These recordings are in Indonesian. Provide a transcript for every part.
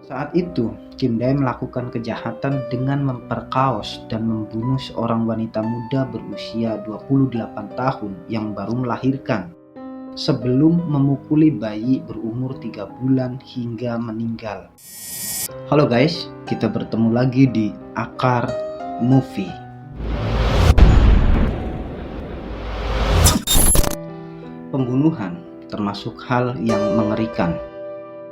Saat itu, Kim Dae melakukan kejahatan dengan memperkaos dan membunuh seorang wanita muda berusia 28 tahun yang baru melahirkan, sebelum memukuli bayi berumur 3 bulan hingga meninggal. Halo guys, kita bertemu lagi di Akar Movie. Pembunuhan termasuk hal yang mengerikan,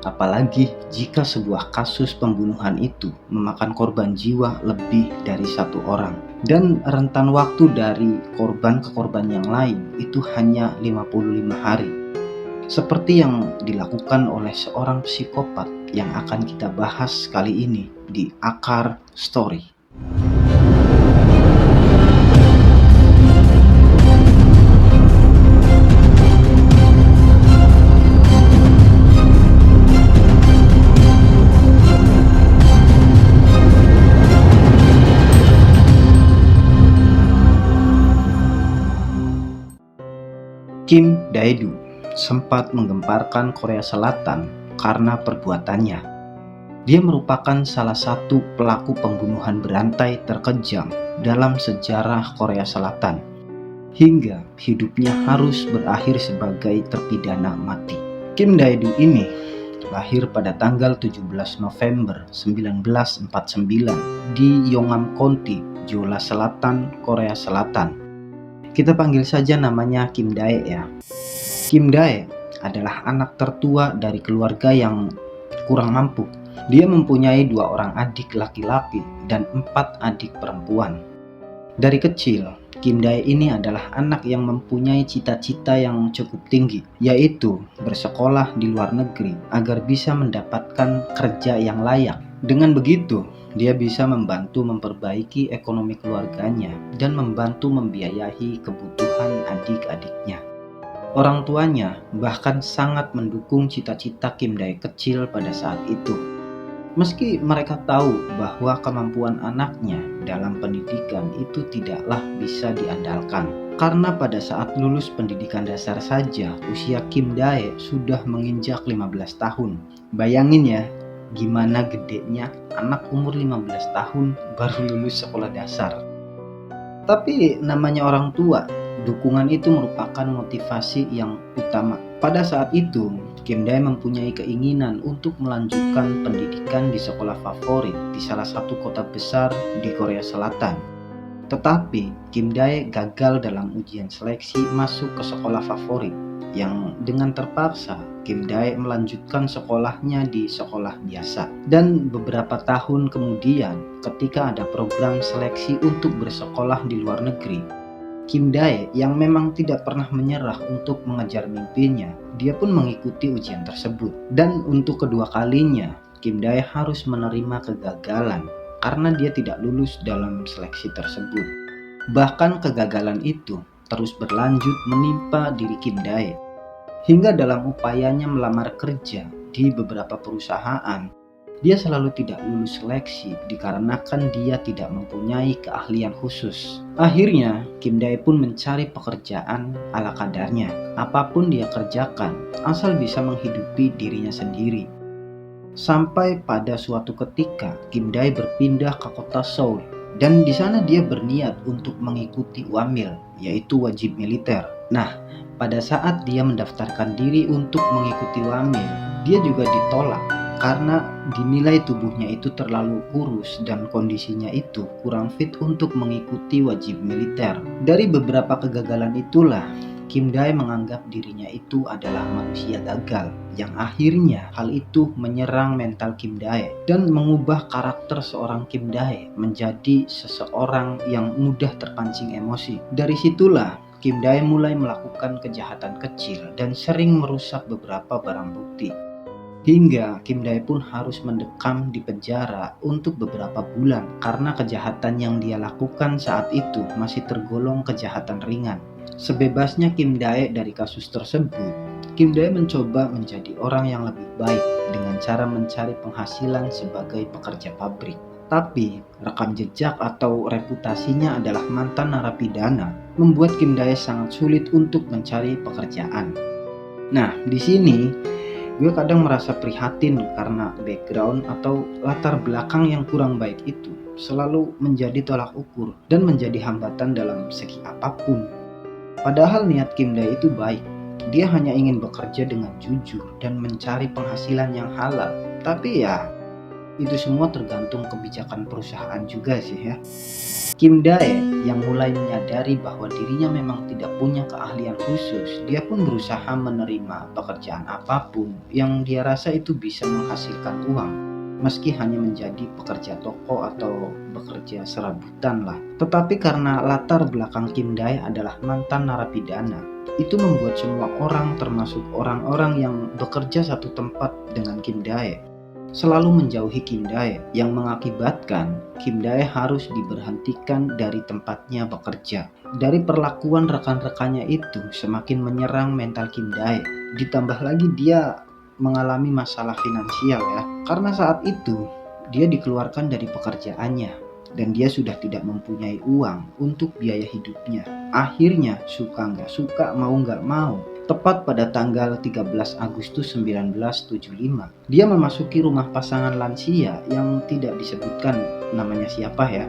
apalagi jika sebuah kasus pembunuhan itu memakan korban jiwa lebih dari satu orang, dan rentan waktu dari korban ke korban yang lain itu hanya 55 hari. Seperti yang dilakukan oleh seorang psikopat yang akan kita bahas kali ini di Akar Story. Kim Dae-do sempat menggemparkan Korea Selatan karena perbuatannya. Dia merupakan salah satu pelaku pembunuhan berantai terkejam dalam sejarah Korea Selatan, hingga hidupnya harus berakhir sebagai terpidana mati. Kim Dae-do ini lahir pada tanggal 17 November 1949 di Yongan County, Jeolla Selatan, Korea Selatan. Kita panggil saja namanya Kim Dae ya. Kim Dae adalah anak tertua dari keluarga yang kurang mampu. Dia mempunyai 2 orang adik laki-laki dan 4 adik perempuan. Dari kecil, Kim Dae ini adalah anak yang mempunyai cita-cita yang cukup tinggi, yaitu bersekolah di luar negeri agar bisa mendapatkan kerja yang layak. Dengan begitu, dia bisa membantu memperbaiki ekonomi keluarganya dan membantu membiayai kebutuhan adik-adiknya. Orang tuanya bahkan sangat mendukung cita-cita Kim Dae kecil pada saat itu. Meski mereka tahu bahwa kemampuan anaknya dalam pendidikan itu tidaklah bisa diandalkan. Karena pada saat lulus pendidikan dasar saja, usia Kim Dae sudah menginjak 15 tahun. Bayangin ya, gimana gedenya anak umur 15 tahun baru lulus sekolah dasar. Tapi namanya orang tua, dukungan itu merupakan motivasi yang utama. Pada saat itu, Kim Dae mempunyai keinginan untuk melanjutkan pendidikan di sekolah favorit di salah satu kota besar di Korea Selatan. Tetapi Kim Dae gagal dalam ujian seleksi masuk ke sekolah favorit, yang dengan terpaksa Kim Dae melanjutkan sekolahnya di sekolah biasa. Dan beberapa tahun kemudian, ketika ada program seleksi untuk bersekolah di luar negeri, Kim Dae yang memang tidak pernah menyerah untuk mengejar mimpinya, dia pun mengikuti ujian tersebut. Dan untuk kedua kalinya, Kim Dae harus menerima kegagalan karena dia tidak lulus dalam seleksi tersebut. Bahkan kegagalan itu terus berlanjut menimpa diri Kim Dae, hingga dalam upayanya melamar kerja di beberapa perusahaan, dia selalu tidak lulus seleksi dikarenakan dia tidak mempunyai keahlian khusus. Akhirnya, Kim Dae pun mencari pekerjaan ala kadarnya. Apapun dia kerjakan, asal bisa menghidupi dirinya sendiri. Sampai pada suatu ketika, Kim Dae berpindah ke kota Seoul, dan di sana dia berniat untuk mengikuti wamil, yaitu wajib militer. Nah, pada saat dia mendaftarkan diri untuk mengikuti wamil, dia juga ditolak karena dinilai tubuhnya itu terlalu kurus dan kondisinya itu kurang fit untuk mengikuti wajib militer. Dari beberapa kegagalan itulah, Kim Dae menganggap dirinya itu adalah manusia gagal, yang akhirnya hal itu menyerang mental Kim Dae dan mengubah karakter seorang Kim Dae menjadi seseorang yang mudah terpancing emosi. Dari situlah Kim Dae mulai melakukan kejahatan kecil dan sering merusak beberapa barang bukti. Hingga Kim Dae pun harus mendekam di penjara untuk beberapa bulan karena kejahatan yang dia lakukan saat itu masih tergolong kejahatan ringan. Sebebasnya Kim Dae dari kasus tersebut, Kim Dae mencoba menjadi orang yang lebih baik dengan cara mencari penghasilan sebagai pekerja pabrik. Tapi rekam jejak atau reputasinya adalah mantan narapidana membuat Kim Dae sangat sulit untuk mencari pekerjaan. Nah, di sini Gue kadang merasa prihatin karena background atau latar belakang yang kurang baik itu selalu menjadi tolak ukur dan menjadi hambatan dalam segi apapun. Padahal niat Kim Dae itu baik. Dia hanya ingin bekerja dengan jujur dan mencari penghasilan yang halal. Tapi ya, itu semua tergantung kebijakan perusahaan juga sih ya. Kim Dae yang mulai menyadari bahwa dirinya memang tidak punya keahlian khusus, dia pun berusaha menerima pekerjaan apapun yang dia rasa itu bisa menghasilkan uang, meski hanya menjadi pekerja toko atau bekerja serabutan lah. Tetapi karena latar belakang Kim Dae adalah mantan narapidana, itu membuat semua orang, termasuk orang-orang yang bekerja satu tempat dengan Kim Dae, selalu menjauhi Kim Dae, yang mengakibatkan Kim Dae harus diberhentikan dari tempatnya bekerja. Dari perlakuan rekan-rekannya itu semakin menyerang mental Kim Dae. Ditambah lagi dia mengalami masalah finansial ya, karena saat itu dia dikeluarkan dari pekerjaannya dan dia sudah tidak mempunyai uang untuk biaya hidupnya. Akhirnya suka nggak suka, mau nggak mau, tepat pada tanggal 13 Agustus 1975, dia memasuki rumah pasangan lansia yang tidak disebutkan namanya siapa ya.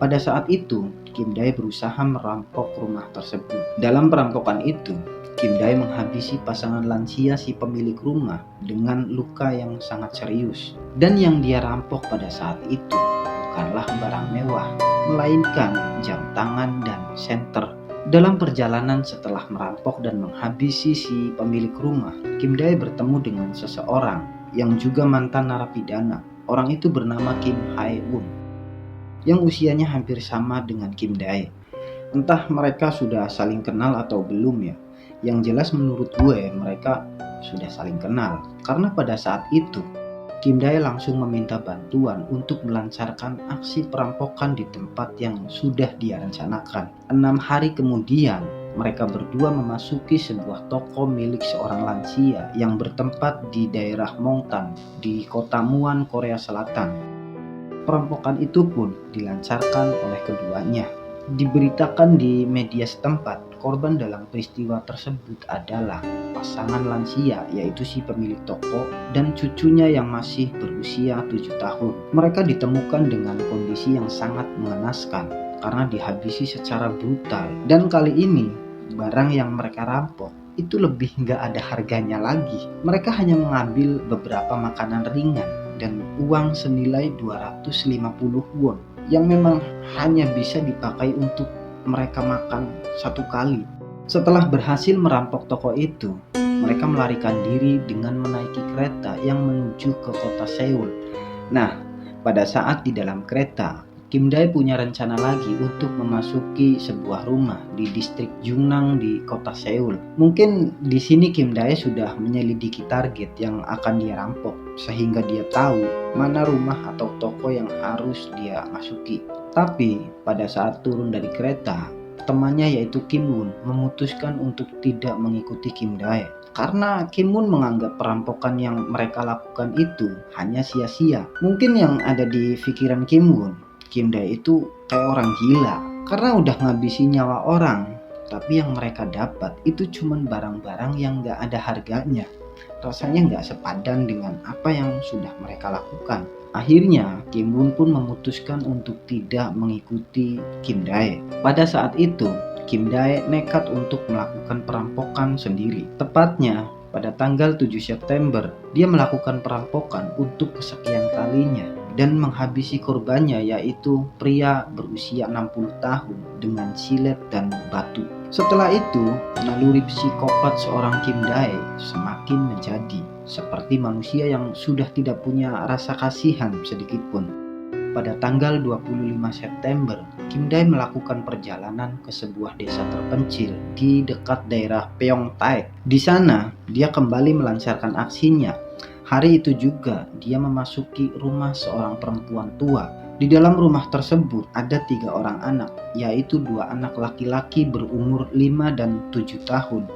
Pada saat itu, Kim Dae berusaha merampok rumah tersebut. Dalam perampokan itu, Kim Dae menghabisi pasangan lansia si pemilik rumah dengan luka yang sangat serius. Dan yang dia rampok pada saat itu bukanlah barang mewah, melainkan jam tangan dan senter. Dalam perjalanan setelah merampok dan menghabisi si pemilik rumah, Kim Dae bertemu dengan seseorang yang juga mantan narapidana. Orang itu bernama Kim Hae Woon, yang usianya hampir sama dengan Kim Dae. Entah mereka sudah saling kenal atau belum ya. Yang jelas menurut gue mereka sudah saling kenal, karena pada saat itu Kim Dae langsung meminta bantuan untuk melancarkan aksi perampokan di tempat yang sudah dia rencanakan. 6 hari kemudian, mereka berdua memasuki sebuah toko milik seorang lansia yang bertempat di daerah Mongtan di kota Muan, Korea Selatan. Perampokan itu pun dilancarkan oleh keduanya. Diberitakan di media setempat, korban dalam peristiwa tersebut adalah pasangan lansia, yaitu si pemilik toko dan cucunya yang masih berusia 7 tahun. Mereka ditemukan dengan kondisi yang sangat mengenaskan karena dihabisi secara brutal. Dan kali ini, barang yang mereka rampok itu lebih nggak ada harganya lagi. Mereka hanya mengambil beberapa makanan ringan dan uang senilai 250 won yang memang hanya bisa dipakai untuk mereka makan satu kali. Setelah berhasil merampok toko itu, mereka melarikan diri dengan menaiki kereta yang menuju ke kota Seoul. Nah, pada saat di dalam kereta, Kim Dae punya rencana lagi untuk memasuki sebuah rumah di distrik Jungnam di kota Seoul. Mungkin di sini Kim Dae sudah menyelidiki target yang akan dia rampok, sehingga dia tahu mana rumah atau toko yang harus dia masuki. Tapi pada saat turun dari kereta, temannya yaitu Kim Woon memutuskan untuk tidak mengikuti Kim Dae. Karena Kim Woon menganggap perampokan yang mereka lakukan itu hanya sia-sia. Mungkin yang ada di pikiran Kim Woon, Kim Dae itu kayak orang gila karena udah ngabisin nyawa orang, tapi yang mereka dapat itu cuman barang-barang yang gak ada harganya. Rasanya gak sepadan dengan apa yang sudah mereka lakukan. Akhirnya Kim Woon pun memutuskan untuk tidak mengikuti Kim Dae. Pada saat itu Kim Dae nekat untuk melakukan perampokan sendiri. Tepatnya pada tanggal 7 September, dia melakukan perampokan untuk kesekian kalinya dan menghabisi korbannya, yaitu pria berusia 60 tahun dengan silet dan batu. Setelah itu, naluri psikopat seorang Kim Dae semakin menjadi seperti manusia yang sudah tidak punya rasa kasihan sedikitpun. Pada tanggal 25 September, Kim Dae melakukan perjalanan ke sebuah desa terpencil di dekat daerah Pyeongtaek. Di sana, dia kembali melancarkan aksinya. Hari itu juga, dia memasuki rumah seorang perempuan tua. Di dalam rumah tersebut ada 3 orang anak, yaitu 2 anak laki-laki berumur 5 dan 7 tahun,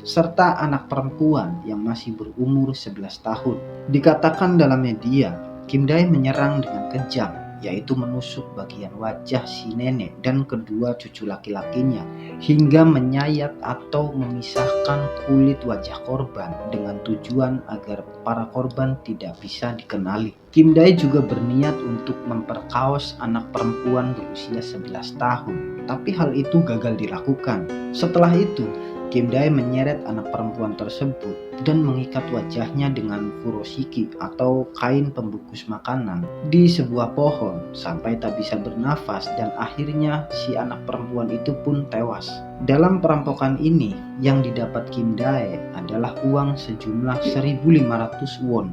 serta anak perempuan yang masih berumur 11 tahun. Dikatakan dalam media, Kim Dae menyerang dengan kejam, yaitu menusuk bagian wajah si nenek dan kedua cucu laki-lakinya hingga menyayat atau memisahkan kulit wajah korban dengan tujuan agar para korban tidak bisa dikenali. Kim Dae juga berniat untuk memperkaos anak perempuan berusia 11 tahun, tapi hal itu gagal dilakukan. Setelah itu, Kim Dae menyeret anak perempuan tersebut dan mengikat wajahnya dengan furoshiki atau kain pembungkus makanan di sebuah pohon sampai tak bisa bernafas, dan akhirnya si anak perempuan itu pun tewas. Dalam perampokan ini yang didapat Kim Dae adalah uang sejumlah 1.500 won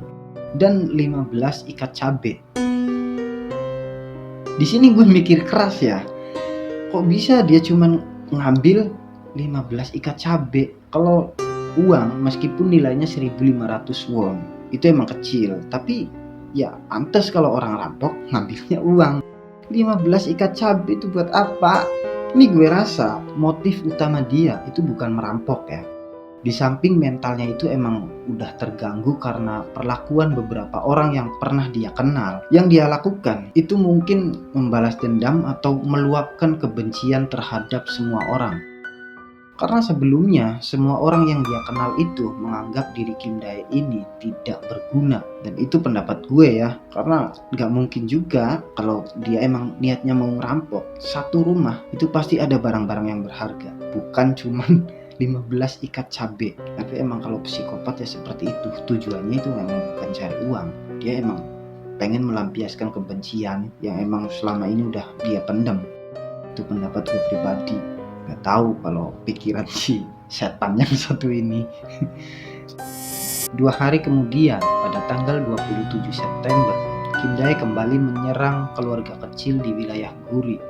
dan 15 ikat cabe. Di sini gue mikir keras ya, kok bisa dia cuman ngambil 15 ikat cabe? Kalau uang meskipun nilainya 1.500 won itu emang kecil, tapi ya pantas kalau orang rampok ngambilnya uang. 15 ikat cabe itu buat apa? Ini gue rasa motif utama dia itu bukan merampok ya. Di samping mentalnya itu emang udah terganggu karena perlakuan beberapa orang yang pernah dia kenal. Yang dia lakukan itu mungkin membalas dendam atau meluapkan kebencian terhadap semua orang. Karena sebelumnya semua orang yang dia kenal itu menganggap diri Kim Dae ini tidak berguna. Dan itu pendapat gue ya, karena gak mungkin juga kalau dia emang niatnya mau ngerampok. Satu rumah itu pasti ada barang-barang yang berharga, bukan cuman 15 ikat cabe. Tapi emang kalau psikopat ya seperti itu, tujuannya itu memang bukan cari uang. Dia emang pengen melampiaskan kebencian yang emang selama ini udah dia pendam. Itu pendapat gue pribadi. Gak tahu kalau pikiran si setan yang satu ini. 2 hari kemudian, pada tanggal 27 September, Kim Dae kembali menyerang keluarga kecil di wilayah Guri.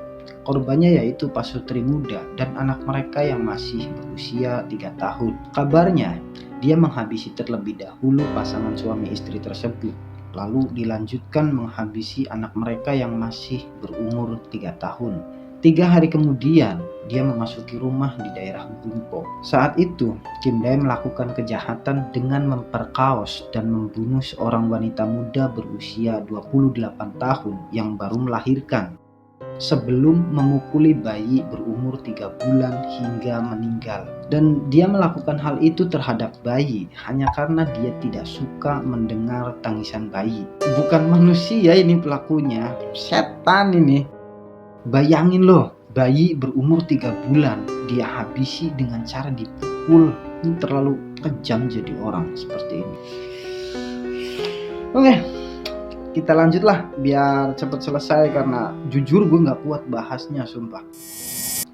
Korbannya yaitu pasutri muda dan anak mereka yang masih berusia 3 tahun. Kabarnya, dia menghabisi terlebih dahulu pasangan suami istri tersebut, lalu dilanjutkan menghabisi anak mereka yang masih berumur 3 tahun. 3 hari kemudian, dia memasuki rumah di daerah Gunpo. Saat itu, Kim Dae melakukan kejahatan dengan memperkaos dan membunuh seorang wanita muda berusia 28 tahun yang baru melahirkan, sebelum memukuli bayi berumur 3 bulan hingga meninggal. Dan dia melakukan hal itu terhadap bayi hanya karena dia tidak suka mendengar tangisan bayi. Bukan manusia ini pelakunya, setan ini. Bayangin loh, bayi berumur 3 bulan dia habisi dengan cara dipukul. Ini terlalu kejam jadi orang seperti ini. Oke, kita lanjutlah biar cepat selesai karena jujur gue gak kuat bahasnya sumpah.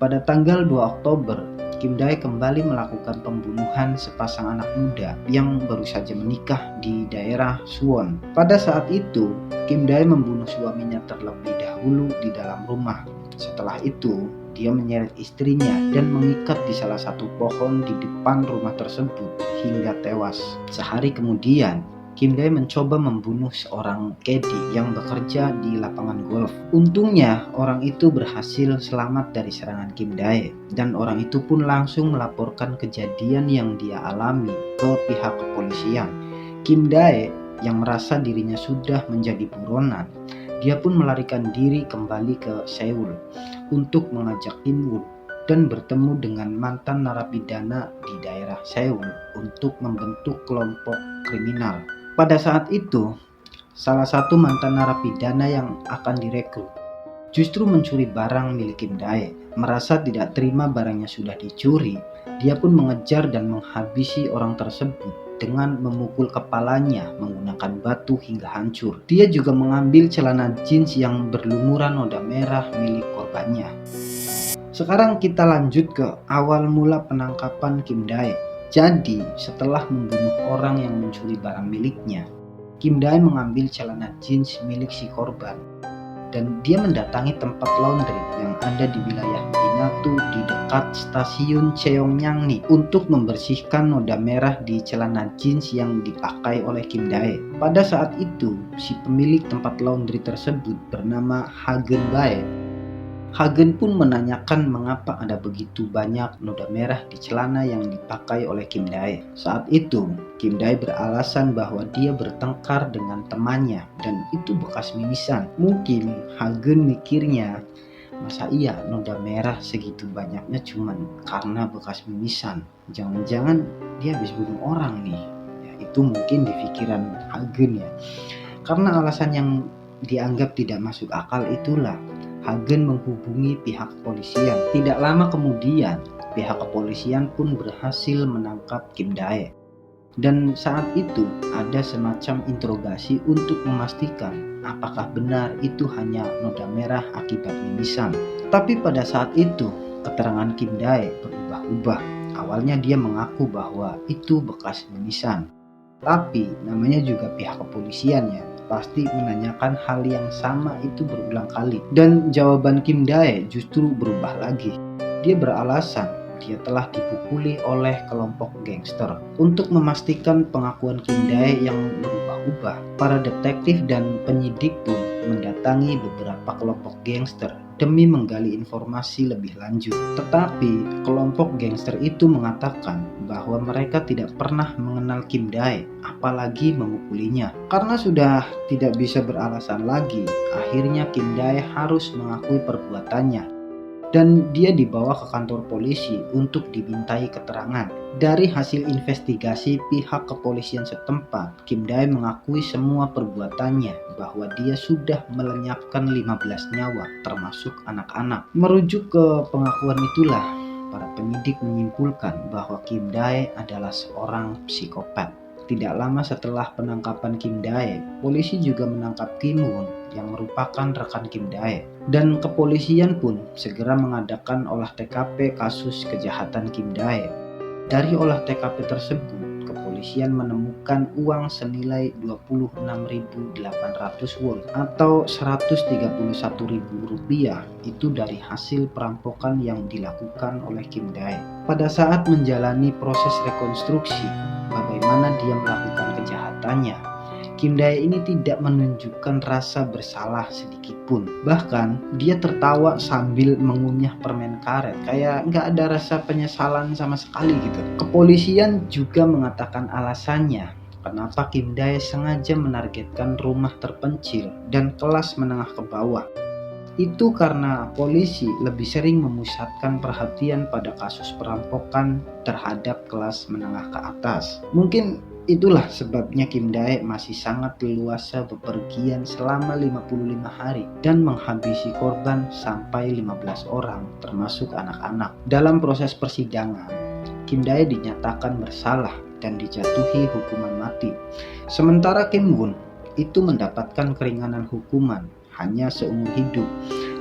Pada tanggal 2 Oktober, Kim Dae kembali melakukan pembunuhan sepasang anak muda yang baru saja menikah di daerah Suwon. Pada saat itu, Kim Dae membunuh suaminya terlebih dahulu di dalam rumah. Setelah itu, dia menyeret istrinya dan mengikat di salah satu pohon di depan rumah tersebut hingga tewas. Sehari kemudian, Kim Dae mencoba membunuh seorang caddy yang bekerja di lapangan golf. Untungnya orang itu berhasil selamat dari serangan Kim Dae, dan orang itu pun langsung melaporkan kejadian yang dia alami ke pihak kepolisian. Kim Dae yang merasa dirinya sudah menjadi buronan, dia pun melarikan diri kembali ke Seoul untuk mengajak In-won dan bertemu dengan mantan narapidana di daerah Seoul untuk membentuk kelompok kriminal. Pada saat itu, salah satu mantan narapidana yang akan direkrut justru mencuri barang milik Kim Dae. Merasa tidak terima barangnya sudah dicuri, dia pun mengejar dan menghabisi orang tersebut dengan memukul kepalanya menggunakan batu hingga hancur. Dia juga mengambil celana jeans yang berlumuran noda merah milik korbannya. Sekarang kita lanjut ke awal mula penangkapan Kim Dae. Jadi, setelah membunuh orang yang mencuri barang miliknya, Kim Dae mengambil celana jeans milik si korban dan dia mendatangi tempat laundry yang ada di wilayah Minatu di dekat stasiun Cheongnyangni untuk membersihkan noda merah di celana jeans yang dipakai oleh Kim Dae. Pada saat itu, si pemilik tempat laundry tersebut bernama Hagen Bae. Hagen pun menanyakan mengapa ada begitu banyak noda merah di celana yang dipakai oleh Kim Dae. Saat itu, Kim Dae beralasan bahwa dia bertengkar dengan temannya dan itu bekas mimisan. Mungkin Hagen mikirnya, masa iya noda merah segitu banyaknya cuman karena bekas mimisan? Jangan-jangan dia habis bunuh orang nih. Ya, itu mungkin di pikiran Hagen ya. Karena alasan yang dianggap tidak masuk akal itulah Hagen menghubungi pihak kepolisian. Tidak lama kemudian, pihak kepolisian pun berhasil menangkap Kim Dae. Dan saat itu ada semacam interogasi untuk memastikan apakah benar itu hanya noda merah akibat mimisan. Tapi pada saat itu, keterangan Kim Dae berubah-ubah. Awalnya dia mengaku bahwa itu bekas mimisan. Tapi namanya juga pihak kepolisian ya, pasti menanyakan hal yang sama itu berulang kali. Dan jawaban Kim Dae justru berubah lagi. Dia beralasan dia telah dipukuli oleh kelompok gangster. Untuk memastikan pengakuan Kim Dae yang berubah-ubah, para detektif dan penyidik pun mendatangi beberapa kelompok gangster demi menggali informasi lebih lanjut. Tetapi kelompok gangster itu mengatakan bahwa mereka tidak pernah mengenal Kim Dae, apalagi memukulinya. Karena sudah tidak bisa beralasan lagi, akhirnya Kim Dae harus mengakui perbuatannya dan dia dibawa ke kantor polisi untuk dimintai keterangan. Dari hasil investigasi pihak kepolisian setempat, Kim Dae mengakui semua perbuatannya bahwa dia sudah melenyapkan 15 nyawa termasuk anak-anak. Merujuk ke pengakuan itulah, para penyidik menyimpulkan bahwa Kim Dae adalah seorang psikopat. Tidak lama setelah penangkapan Kim Dae, polisi juga menangkap Kim Won yang merupakan rekan Kim Dae. Dan kepolisian pun segera mengadakan olah TKP kasus kejahatan Kim Dae. Dari olah TKP tersebut, kepolisian menemukan uang senilai 26.800 won atau 131.000 rupiah itu dari hasil perampokan yang dilakukan oleh Kim Dae. Pada saat menjalani proses rekonstruksi bagaimana dia melakukan kejahatannya, Kim Dae ini tidak menunjukkan rasa bersalah sedikit pun. Bahkan dia tertawa sambil mengunyah permen karet, kayak nggak ada rasa penyesalan sama sekali gitu. Kepolisian juga mengatakan alasannya kenapa Kim Dae sengaja menargetkan rumah terpencil dan kelas menengah ke bawah. Itu karena polisi lebih sering memusatkan perhatian pada kasus perampokan terhadap kelas menengah ke atas. Mungkin itulah sebabnya Kim Dae masih sangat leluasa bepergian selama 55 hari dan menghabisi korban sampai 15 orang termasuk anak-anak. Dalam proses persidangan, Kim Dae dinyatakan bersalah dan dijatuhi hukuman mati. Sementara Kim Won itu mendapatkan keringanan hukuman hanya seumur hidup,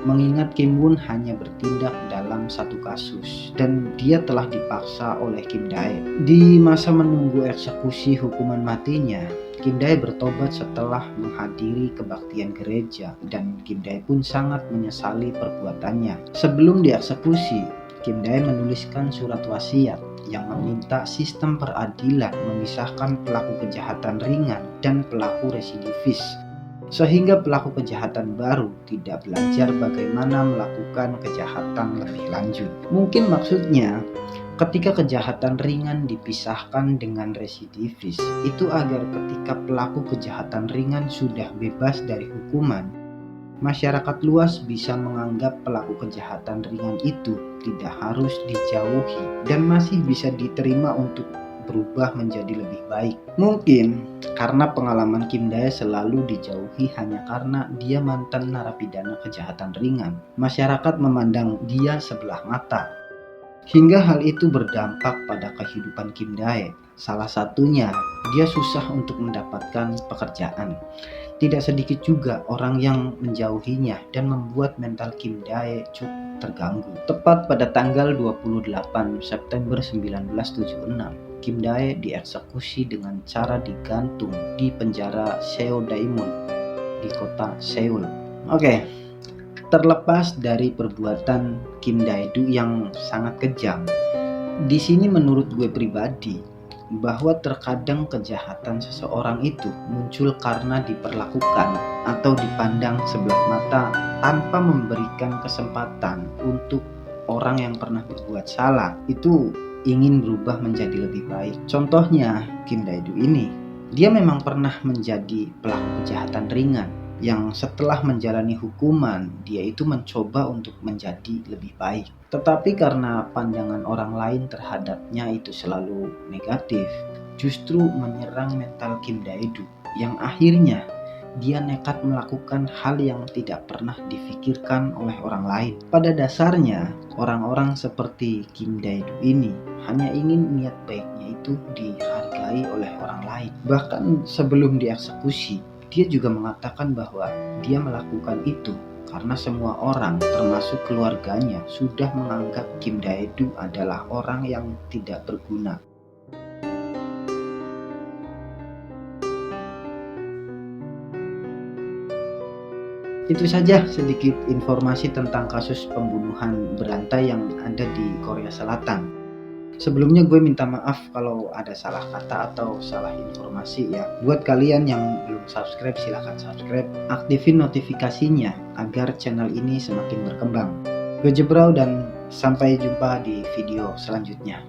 mengingat Kim Won hanya bertindak dalam satu kasus dan dia telah dipaksa oleh Kim Dae. Di masa menunggu eksekusi hukuman matinya, Kim Dae bertobat setelah menghadiri kebaktian gereja dan Kim Dae pun sangat menyesali perbuatannya. Sebelum dieksekusi, Kim Dae menuliskan surat wasiat yang meminta sistem peradilan memisahkan pelaku kejahatan ringan dan pelaku residivis, sehingga pelaku kejahatan baru tidak belajar bagaimana melakukan kejahatan lebih lanjut. Mungkin maksudnya ketika kejahatan ringan dipisahkan dengan residivis, itu agar ketika pelaku kejahatan ringan sudah bebas dari hukuman, masyarakat luas bisa menganggap pelaku kejahatan ringan itu tidak harus dijauhi dan masih bisa diterima untuk berubah menjadi lebih baik. Mungkin karena pengalaman Kim Dae selalu dijauhi hanya karena dia mantan narapidana kejahatan ringan, masyarakat memandang dia sebelah mata. Hingga hal itu berdampak pada kehidupan Kim Dae. Salah satunya, dia susah untuk mendapatkan pekerjaan. Tidak sedikit juga orang yang menjauhinya dan membuat mental Kim Dae cukup terganggu. Tepat pada tanggal 28 September 1976, Kim Dae dieksekusi dengan cara digantung di penjara Seodaemon di kota Seoul. Terlepas dari perbuatan Kim Dae-do yang sangat kejam, di sini menurut gue pribadi, bahwa terkadang kejahatan seseorang itu muncul karena diperlakukan atau dipandang sebelah mata tanpa memberikan kesempatan untuk orang yang pernah berbuat salah itu ingin berubah menjadi lebih baik. Contohnya Kim Dae-do ini, dia memang pernah menjadi pelaku kejahatan ringan yang setelah menjalani hukuman dia itu mencoba untuk menjadi lebih baik. Tetapi karena pandangan orang lain terhadapnya itu selalu negatif, justru menyerang mental Kim Dae-do yang akhirnya dia nekat melakukan hal yang tidak pernah difikirkan oleh orang lain. Pada dasarnya, orang-orang seperti Kim Dae-do ini hanya ingin niat baiknya itu dihargai oleh orang lain. Bahkan sebelum dieksekusi, dia juga mengatakan bahwa dia melakukan itu karena semua orang termasuk keluarganya sudah menganggap Kim Dae-do adalah orang yang tidak berguna. Itu saja sedikit informasi tentang kasus pembunuhan berantai yang ada di Korea Selatan. Sebelumnya gue minta maaf kalau ada salah kata atau salah informasi ya. Buat kalian yang belum subscribe, silahkan subscribe, aktifin notifikasinya agar channel ini semakin berkembang. Gue Jebrau dan sampai jumpa di video selanjutnya.